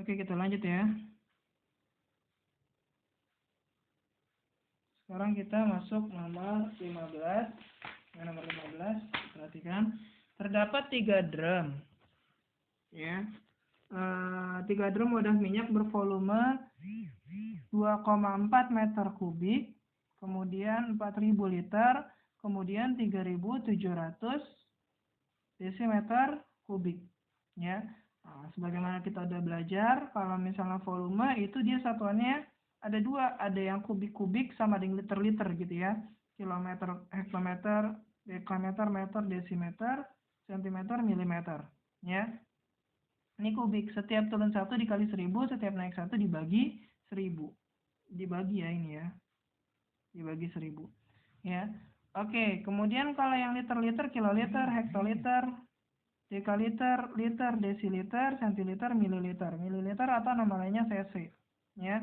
Oke, kita lanjut ya. Sekarang kita masuk nomor 15. Nomor 15, perhatikan. Terdapat 3 drum. Ya. 3 drum wadah minyak bervolume 2,4 meter kubik, kemudian 4.000 liter, kemudian 3.700 desimeter kubik. Ya. Nah, sebagaimana kita udah belajar, kalau misalnya volume itu dia satuannya ada 2, ada yang kubik-kubik sama dengan liter-liter gitu ya. Kilometer, hektometer, dekameter, meter, desimeter, sentimeter, milimeter. Ya. Ini kubik, setiap turun 1 dikali 1000, setiap naik 1 dibagi 1000. Dibagi ya ini ya. Dibagi 1000. Ya. Oke, kemudian kalau yang liter-liter, kiloliter, hektoliter, dekaliter, liter, desiliter, sentiliter, mililiter. Mililiter atau nama lainnya cc. Ya.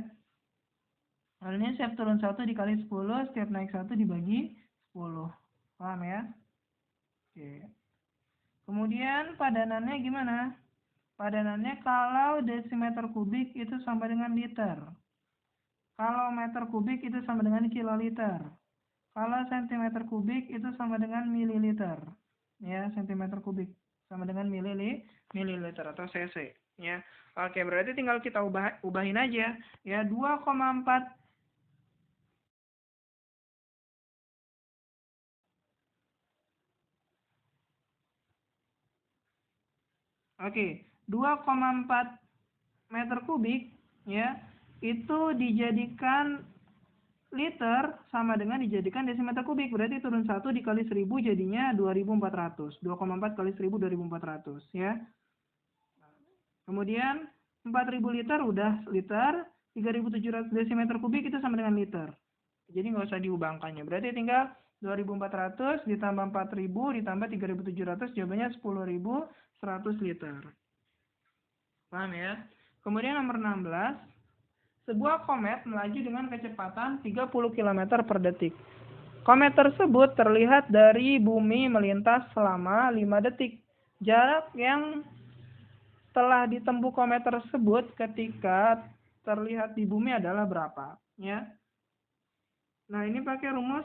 Hal ini setiap turun 1 dikali 10, setiap naik 1 dibagi 10. Paham ya? Oke. Kemudian padanannya gimana? Padanannya kalau desimeter kubik itu sama dengan liter. Kalau meter kubik itu sama dengan kiloliter. Kalau sentimeter kubik itu sama dengan mililiter. Ya, sentimeter kubik sama dengan mililiter atau cc. Ya. Oke, berarti tinggal kita ubahin aja. Ya, 2,4 Oke, 2,4 meter kubik ya, itu dijadikan liter sama dengan dijadikan desimeter kubik. Berarti turun 1 dikali 1000 jadinya 2400. 2,4 kali 1000 2400 ya. Kemudian 4000 liter udah liter, 3700 desimeter kubik itu sama dengan liter. Jadi nggak usah diubahkannya. Berarti tinggal 2400 ditambah 4000 ditambah 3700 jawabannya 10100 liter. Paham ya? Kemudian nomor 16. Sebuah komet melaju dengan kecepatan 30 km per detik. Komet tersebut terlihat dari bumi melintas selama 5 detik. Jarak yang telah ditempuh komet tersebut ketika terlihat di bumi adalah berapa? Ya. Nah, ini pakai rumus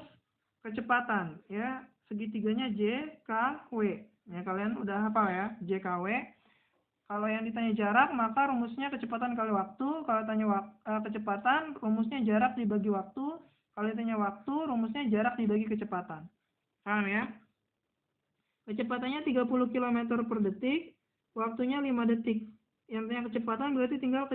kecepatan ya. Segitiganya J, K, W. Ya, kalian udah hafal ya, J, K, W. Kalau yang ditanya jarak, maka rumusnya kecepatan kali waktu. Kalau tanya kecepatan, rumusnya jarak dibagi waktu. Kalau ditanya waktu, rumusnya jarak dibagi kecepatan. Paham ya? Kecepatannya 30 km per detik, waktunya 5 detik. Yang ditanya kecepatan berarti tinggal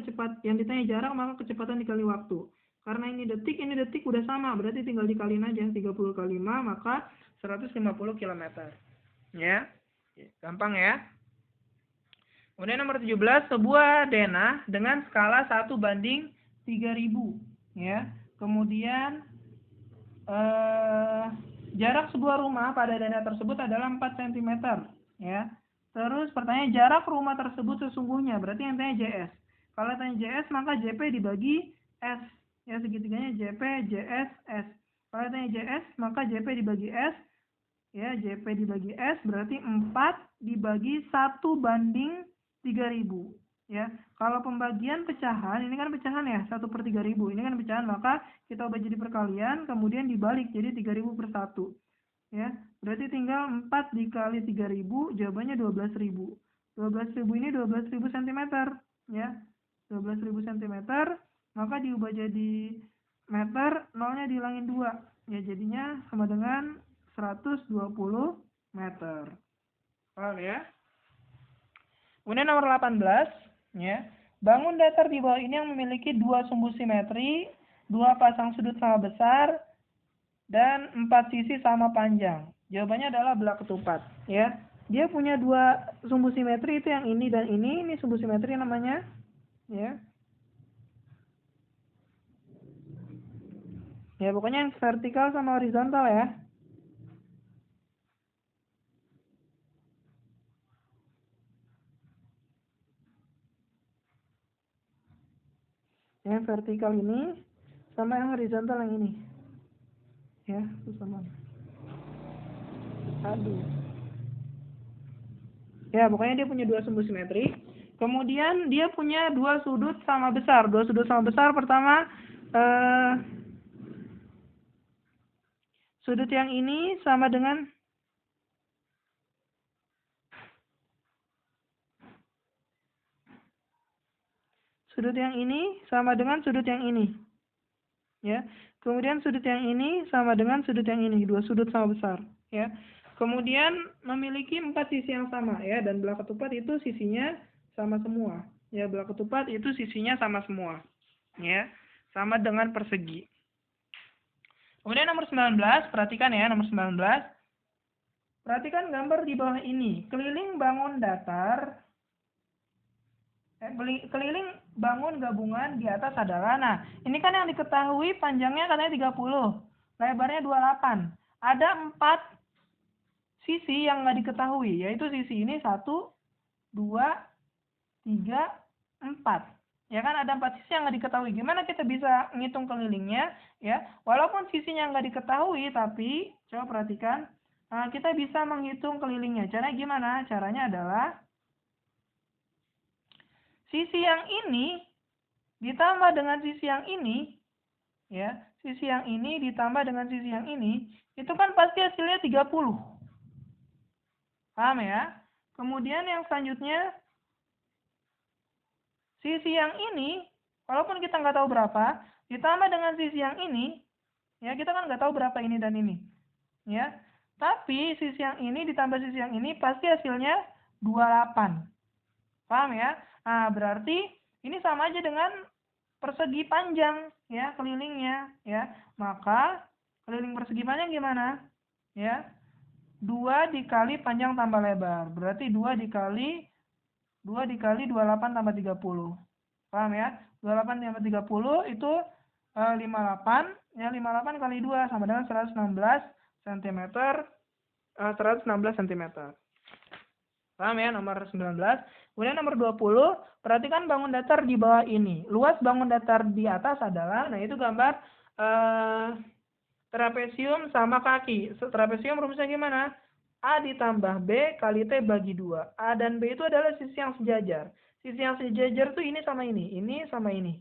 yang ditanya jarak, maka kecepatan dikali waktu. Karena ini detik udah sama, berarti tinggal dikaliin aja. 30 kali 5, maka 150 km. Ya, gampang ya. Kemudian nomor 17, sebuah denah dengan skala 1:3000 ya. Kemudian jarak sebuah rumah pada denah tersebut adalah 4 cm ya. Terus pertanyaan jarak rumah tersebut sesungguhnya, berarti yang tanya JS. Kalau tanya JS maka JP dibagi S. Ya, segitiganya JP, JS, S. Kalau tanya JS maka JP dibagi S. Ya, JP dibagi S berarti 4 dibagi 1/3000 ya. Kalau pembagian pecahan, ini kan pecahan ya, 1/3000. Ini kan pecahan, maka kita ubah jadi perkalian, kemudian dibalik jadi 3000 per 1. Ya, berarti tinggal 4 dikali 3000, jawabannya 12000. 12000 ini 12000 cm ya. 12000 cm, maka diubah jadi meter, nolnya dihilangin 2. Ya, jadinya sama dengan 120 meter. Paham ya? Kemudian nomor 18 ya. Bangun datar di bawah ini yang memiliki 2 sumbu simetri, 2 pasang sudut sama besar, dan 4 sisi sama panjang. Jawabannya adalah belah ketupat ya. Dia punya 2 sumbu simetri, itu yang ini dan ini sumbu simetri namanya ya. Ya, pokoknya yang vertikal sama horizontal ya. Yang vertikal ini sama yang horizontal yang ini. Ya, itu sama. Aduh. Ya, pokoknya dia punya 2 sumbu simetri. Kemudian dia punya dua sudut sama besar. Dua sudut sama besar, pertama sudut yang ini sama dengan sudut yang ini sama dengan sudut yang ini. Ya. Kemudian sudut yang ini sama dengan sudut yang ini, dua sudut sama besar, ya. Kemudian memiliki 4 sisi yang sama, ya, dan belah ketupat itu sisinya sama semua. Ya, belah ketupat itu sisinya sama semua. Ya, sama dengan persegi. Kemudian nomor 19, perhatikan ya, nomor 19. Perhatikan gambar di bawah ini. Keliling bangun datar, keliling bangun gabungan di atas adalah, nah, ini kan yang diketahui panjangnya katanya 30, lebarnya 28. Ada 4 sisi yang nggak diketahui, yaitu sisi ini 1, 2, 3, 4. Ya kan, ada 4 sisi yang nggak diketahui. Gimana kita bisa ngitung kelilingnya? Ya, walaupun sisinya nggak diketahui, tapi coba perhatikan, kita bisa menghitung kelilingnya. Caranya gimana? Caranya adalah sisi yang ini ditambah dengan sisi yang ini, ya, sisi yang ini ditambah dengan sisi yang ini, itu kan pasti hasilnya 30. Paham ya? Kemudian yang selanjutnya, sisi yang ini, walaupun kita nggak tahu berapa, ditambah dengan sisi yang ini, ya, kita kan nggak tahu berapa ini dan ini. Ya, tapi sisi yang ini ditambah sisi yang ini pasti hasilnya 28. Paham ya? Nah, berarti ini sama aja dengan persegi panjang, ya, kelilingnya, ya. Maka keliling persegi panjang gimana? Ya, 2 dikali panjang tambah lebar. Berarti 2 dikali 28 tambah 30. Paham ya? 28 tambah 30 itu 58. Ya, 58 kali 2 sama dengan 116 cm. 116 cm. Paham ya, nomor 19. Kemudian nomor 20, perhatikan bangun datar di bawah ini. Luas bangun datar di atas adalah, nah itu gambar trapesium sama kaki. Trapesium rumusnya gimana? A ditambah B kali T bagi 2. A dan B itu adalah sisi yang sejajar. Sisi yang sejajar itu ini sama ini sama ini.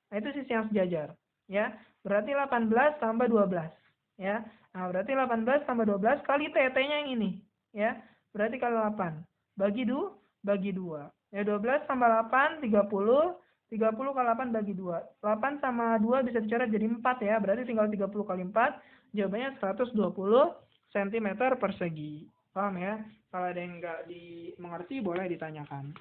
Nah, itu sisi yang sejajar. Ya, berarti 18 tambah 12. Ya, nah berarti 18 tambah 12 kali T, T-nya yang ini. Ya, berarti kali 8. Bagi 2. Ya, 12 tambah 8, 30. 30 kali 8 bagi 2. 8 sama 2 bisa dicoret jadi 4 ya. Berarti tinggal 30 kali 4. Jawabannya 120 cm persegi. Paham ya? Kalau ada yang nggak dimengerti boleh ditanyakan.